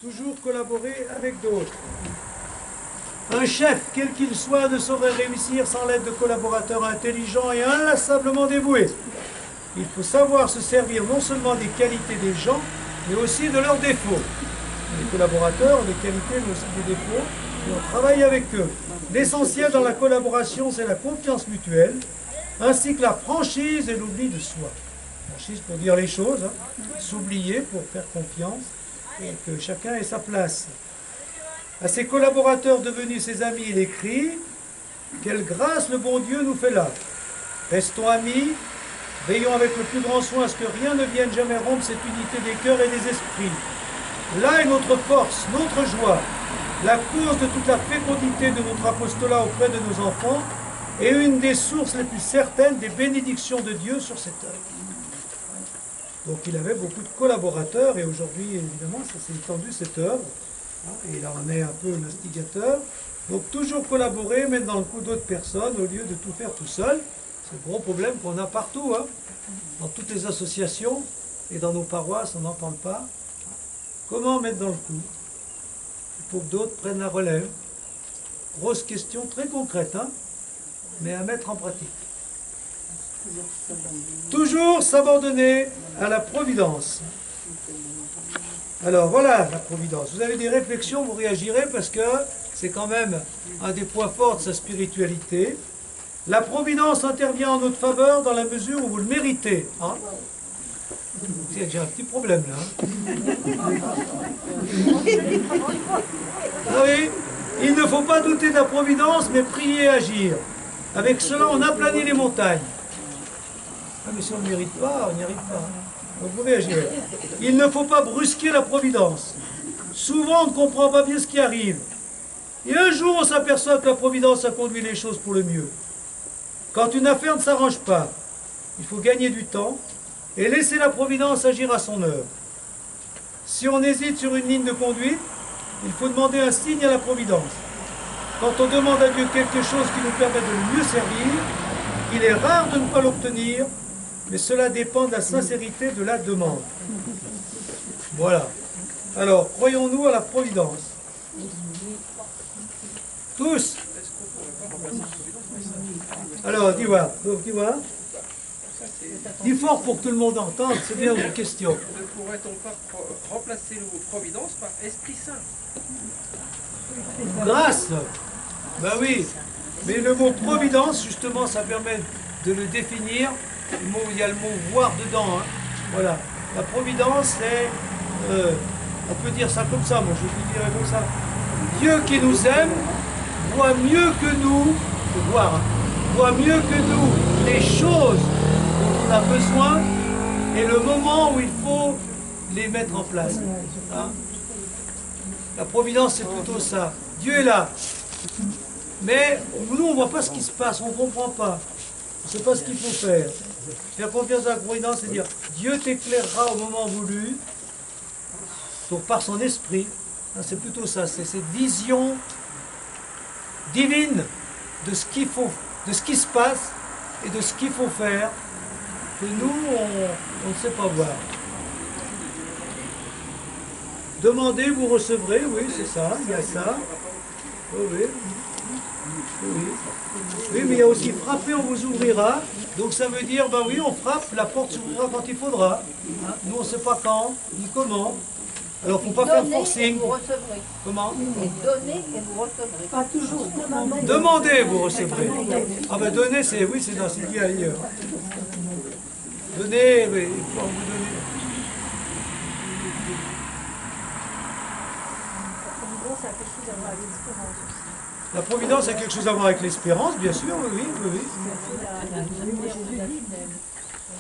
Toujours collaborer avec d'autres. Un chef, quel qu'il soit, ne saurait réussir sans l'aide de collaborateurs intelligents et inlassablement dévoués. Il faut savoir se servir non seulement des qualités des gens, mais aussi de leurs défauts. Les collaborateurs ont des qualités, mais aussi des défauts, et on travaille avec eux. L'essentiel dans la collaboration, c'est la confiance mutuelle, ainsi que la franchise et l'oubli de soi. Franchise pour dire les choses, s'oublier pour faire confiance, et que chacun ait sa place. À ses collaborateurs devenus ses amis, il écrit « Quelle grâce le bon Dieu nous fait là. Restons amis, veillons avec le plus grand soin à ce que rien ne vienne jamais rompre cette unité des cœurs et des esprits. Là est notre force, notre joie, la cause de toute la fécondité de notre apostolat auprès de nos enfants et une des sources les plus certaines des bénédictions de Dieu sur cette œuvre. » Donc il avait beaucoup de collaborateurs et aujourd'hui, évidemment, ça s'est étendu cette œuvre. Et il en est un peu l'instigateur. Donc toujours collaborer, mettre dans le coup d'autres personnes au lieu de tout faire tout seul. C'est le gros problème qu'on a partout, dans toutes les associations et dans nos paroisses, on n'en parle pas. Comment mettre dans le coup? Il faut que d'autres prennent la relève. Grosse question très concrète, mais à mettre en pratique. Toujours s'abandonner à la providence. Alors voilà la providence. Vous avez des réflexions, vous réagirez parce que c'est quand même un des points forts de sa spiritualité. La providence intervient en notre faveur dans la mesure où vous le méritez. J'ai un petit problème là. Oui, il ne faut pas douter de la providence, mais prier et agir. Avec cela, on aplanit les montagnes. Mais si on ne mérite pas, on n'y arrive pas. Donc vous pouvez agir. Il ne faut pas brusquer la providence. Souvent, on ne comprend pas bien ce qui arrive. Et un jour, on s'aperçoit que la providence a conduit les choses pour le mieux. Quand une affaire ne s'arrange pas, il faut gagner du temps et laisser la providence agir à son heure. Si on hésite sur une ligne de conduite, il faut demander un signe à la providence. Quand on demande à Dieu quelque chose qui nous permet de le mieux servir, il est rare de ne pas l'obtenir, mais cela dépend de la sincérité de la demande. Voilà. Alors, croyons-nous à la providence? Tous. Alors, dis voir. Dis fort pour que tout le monde entende, c'est bien vos questions. Ne pourrait-on pas remplacer le mot providence par Esprit Saint? Grâce. Ben oui. Mais le mot providence, justement, ça permet de le définir. Il y a le mot voir dedans. Voilà. La providence, c'est, on peut dire ça comme ça, moi je vous dirais comme ça. Dieu qui nous aime voit mieux que nous, voit mieux que nous les choses dont on a besoin et le moment où il faut les mettre en place. La providence, c'est plutôt ça. Dieu est là. Mais nous, on ne voit pas ce qui se passe, on ne comprend pas. On ne sait pas ce qu'il faut faire. Faire confiance à la providence, c'est dire Dieu t'éclairera au moment voulu, donc par son esprit. C'est plutôt ça, c'est cette vision divine de ce qu'il faut, de ce qui se passe et de ce qu'il faut faire, que nous, on ne sait pas voir. Demandez, vous recevrez, oui, c'est ça, il y a ça. Oui, oui. Oui, mais il y a aussi frapper, on vous ouvrira. Donc ça veut dire, ben oui, on frappe, la porte s'ouvrira quand il faudra. Nous, on ne sait pas quand, ni comment. Alors, il ne faut pas faire forcing. Vous recevrez. Comment? Donnez et vous recevrez. Pas toujours. Demandez, vous recevrez. Ah ben donner, c'est oui, c'est dit ailleurs. Donnez, oui, il faut vous donner. La providence a quelque chose à voir avec l'espérance, bien sûr, oui.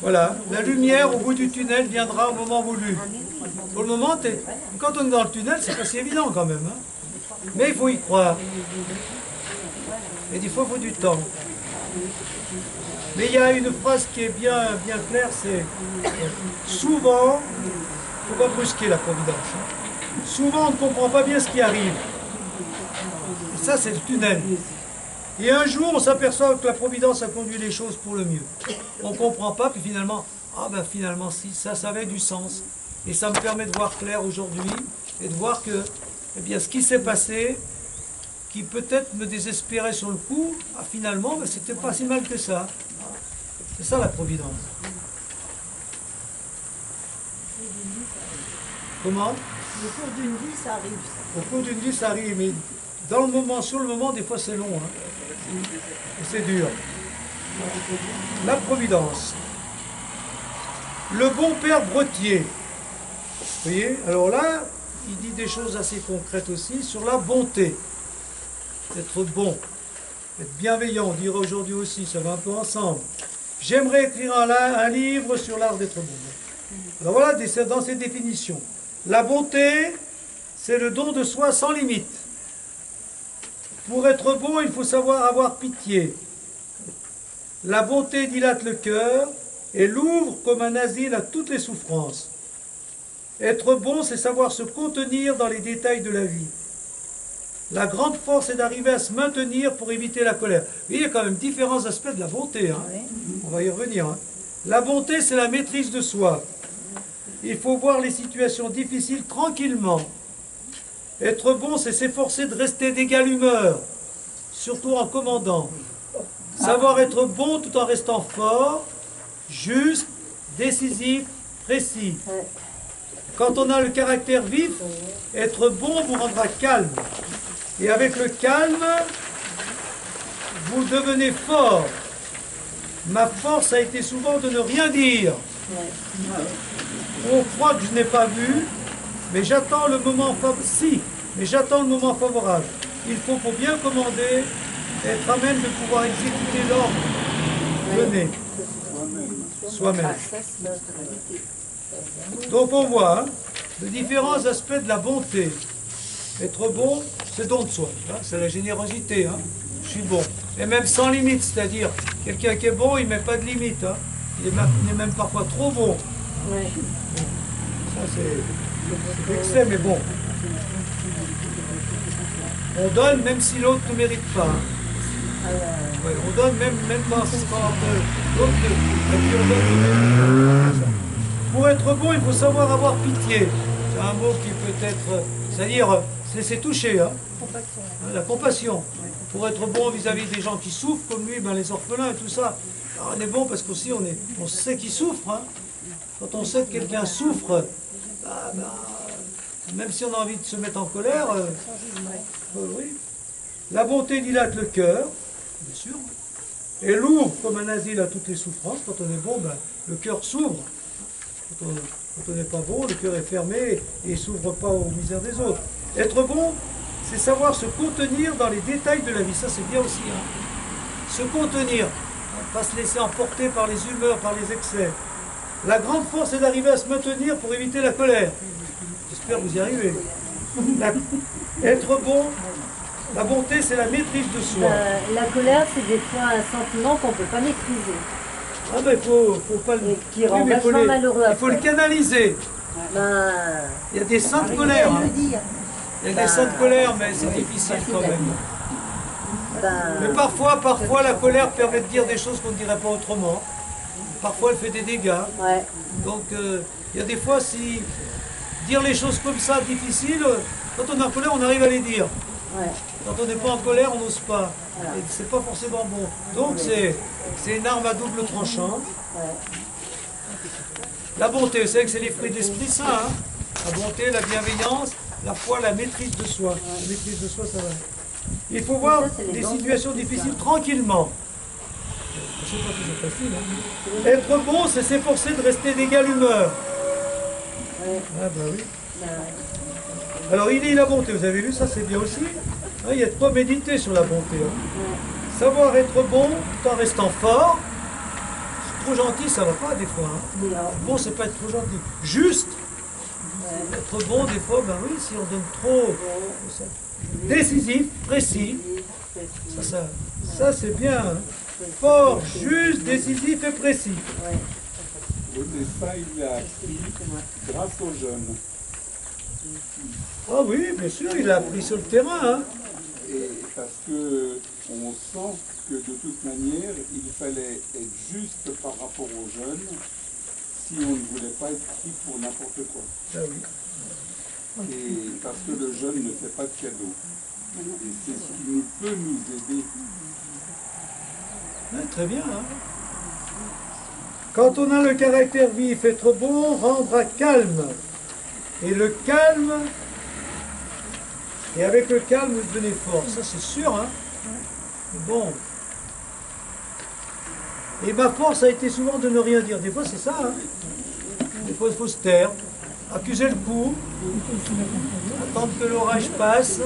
Voilà, la lumière au bout du tunnel viendra au moment voulu. Pour le moment, quand on est dans le tunnel, c'est pas si évident quand même. Mais il faut y croire. Et il faut du temps. Mais il y a une phrase qui est bien claire, c'est souvent, il ne faut pas brusquer la providence. Souvent, on ne comprend pas bien ce qui arrive. Et ça, c'est le tunnel. Et un jour, on s'aperçoit que la providence a conduit les choses pour le mieux. On ne comprend pas, puis finalement, finalement, si, ça avait du sens. Et ça me permet de voir clair aujourd'hui et de voir que, eh bien, ce qui s'est passé, qui peut-être me désespérait sur le coup, finalement, ben, c'était pas si mal que ça. C'est ça la providence. Comment? Au cours d'une vie, ça arrive. Au cours d'une vie, ça arrive, mais dans le moment, sur le moment, des fois c'est long. Hein. Et c'est dur. La providence. Le bon père Bretier. Vous voyez? Alors là, il dit des choses assez concrètes aussi sur la bonté. Être bon, être bienveillant, on dirait aujourd'hui aussi, ça va un peu ensemble. J'aimerais écrire un livre sur l'art d'être bon. Alors voilà, dans ces définitions. La bonté, c'est le don de soi sans limite. Pour être bon, il faut savoir avoir pitié. La bonté dilate le cœur et l'ouvre comme un asile à toutes les souffrances. Être bon, c'est savoir se contenir dans les détails de la vie. La grande force est d'arriver à se maintenir pour éviter la colère. Il y a quand même différents aspects de la bonté. Hein. On va y revenir. Hein. La bonté, c'est la maîtrise de soi. Il faut voir les situations difficiles tranquillement. Être bon, c'est s'efforcer de rester d'égale humeur, surtout en commandant. Savoir être bon tout en restant fort, juste, décisif, précis. Quand on a le caractère vif, être bon vous rendra calme. Et avec le calme, vous devenez fort. Ma force a été souvent de ne rien dire. On croit que je n'ai pas vu, mais j'attends le moment favorable. Si, mais j'attends le moment favorable. Il faut, pour bien commander, être à même de pouvoir exécuter l'ordre donné. Soi-même. Donc on voit hein, les différents aspects de la bonté. Être bon, c'est don de soi. Hein, c'est la générosité. Hein. Je suis bon. Et même sans limite, c'est-à-dire, quelqu'un qui est bon, il ne met pas de limite. Hein. Il est même parfois trop bon. Ouais. Ça, c'est excès, mais bon. On donne même si l'autre ne mérite pas. Hein. Ouais, on donne même quand l'autre ne mérite pas. Pour être bon, il faut savoir avoir pitié. C'est un mot qui peut être... C'est-à-dire, se laisser toucher. Hein. La compassion. Pour être bon vis-à-vis des gens qui souffrent, comme lui, ben, les orphelins et tout ça. Alors, on est bon parce qu'aussi, on sait qu'ils souffrent. Hein. Quand on sait que quelqu'un souffre, même si on a envie de se mettre en colère, oui. La bonté dilate le cœur, bien sûr, et l'ouvre comme un asile à toutes les souffrances. Quand on est bon, ben, le cœur s'ouvre. Quand on n'est pas bon, le cœur est fermé et il ne s'ouvre pas aux misères des autres. Être bon, c'est savoir se contenir dans les détails de la vie. Ça, c'est bien aussi. Hein. Se contenir, ne pas se laisser emporter par les humeurs, par les excès. La grande force est d'arriver à se maintenir pour éviter la colère. J'espère que vous y arrivez. Être bon, la bonté, c'est la maîtrise de soi. La colère, c'est des fois un sentiment qu'on ne peut pas maîtriser. Ah ben, faut pas le... Qui rend vachement malheureux. Il faut le canaliser. Il y a des saintes colères. Hein. Il y a des saintes colères, mais c'est difficile quand même. Mais parfois, la colère permet de dire des choses qu'on ne dirait pas autrement. Parfois, elle fait des dégâts. Ouais. Donc, il y a des fois, si dire les choses comme ça, difficiles, quand on est en colère, on arrive à les dire. Ouais. Quand on n'est pas en colère, on n'ose pas. Voilà. Et c'est pas forcément bon. Donc, c'est une arme à double tranchant. Ouais. La bonté, vous savez que c'est les fruits de l'Esprit Saint. Hein. La bonté, la bienveillance, la foi, la maîtrise de soi. La maîtrise de soi, ça va. Il faut voir des situations difficiles tranquillement. C'est pas toujours facile. Hein. Être bon, c'est s'efforcer de rester d'égale humeur. Ouais. Ah bah oui. Alors il dit la bonté, vous avez vu, ça c'est bien aussi. Hein, il y a de quoi méditer sur la bonté. Hein. Savoir être bon tout en restant fort. Trop gentil, ça va pas des fois. Hein. Bon, c'est pas être trop gentil. Juste. Être bon, des fois, ben oui, si on donne trop. Décisif, précis. Ça c'est bien. Hein. Fort, juste, décisif et précis. Et ça, il l'a appris grâce aux jeunes. Ah oui, bien sûr, il l'a appris sur le terrain. Hein. Et parce qu'on sent que de toute manière, il fallait être juste par rapport aux jeunes si on ne voulait pas être pris pour n'importe quoi. Ah oui. et parce que le jeûne ne fait pas de cadeau. Et c'est ce qui peut nous aider. Ouais, très bien. Hein. Quand on a le caractère vif, être bon rendra calme. Et le calme, et avec le calme, vous devenez fort. Ça, c'est sûr. Hein. Bon. Et ma force a été souvent de ne rien dire. Des fois, c'est ça. Hein. Des fois, il faut se taire, accuser le coup, attendre que l'orage passe.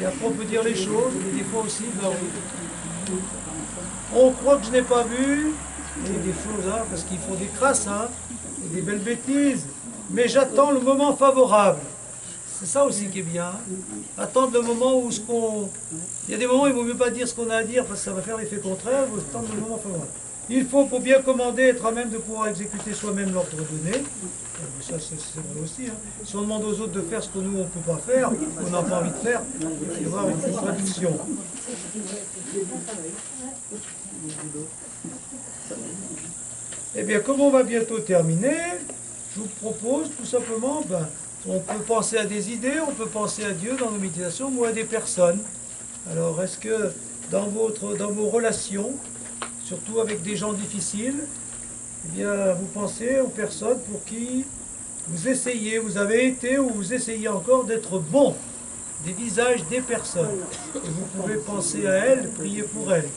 Et après, on peut dire les choses. Mais des fois aussi, ben, on croit que je n'ai pas vu. Et des choses, hein, parce qu'ils font des crasses, hein, et des belles bêtises. Mais j'attends le moment favorable. C'est ça aussi qui est bien. Hein. Attendre le moment où ce qu'on... Il y a des moments où il ne vaut mieux pas dire ce qu'on a à dire parce que ça va faire l'effet contraire. Il faut attendre le moment favorable. Il faut, pour bien commander, être à même de pouvoir exécuter soi-même l'ordre donné. Ça, c'est vrai aussi. Hein. Si on demande aux autres de faire ce que nous, on ne peut pas faire, qu'on n'a pas envie de faire, il va y avoir une contradiction. Eh bien, comme on va bientôt terminer, je vous propose tout simplement, on peut penser à des idées, on peut penser à Dieu dans nos méditations ou à des personnes. Alors, est-ce que dans vos relations, surtout avec des gens difficiles, eh bien, vous pensez aux personnes pour qui vous essayez, vous avez été ou vous essayez encore d'être bon, des visages des personnes. Et vous pouvez penser à elles, prier pour elles.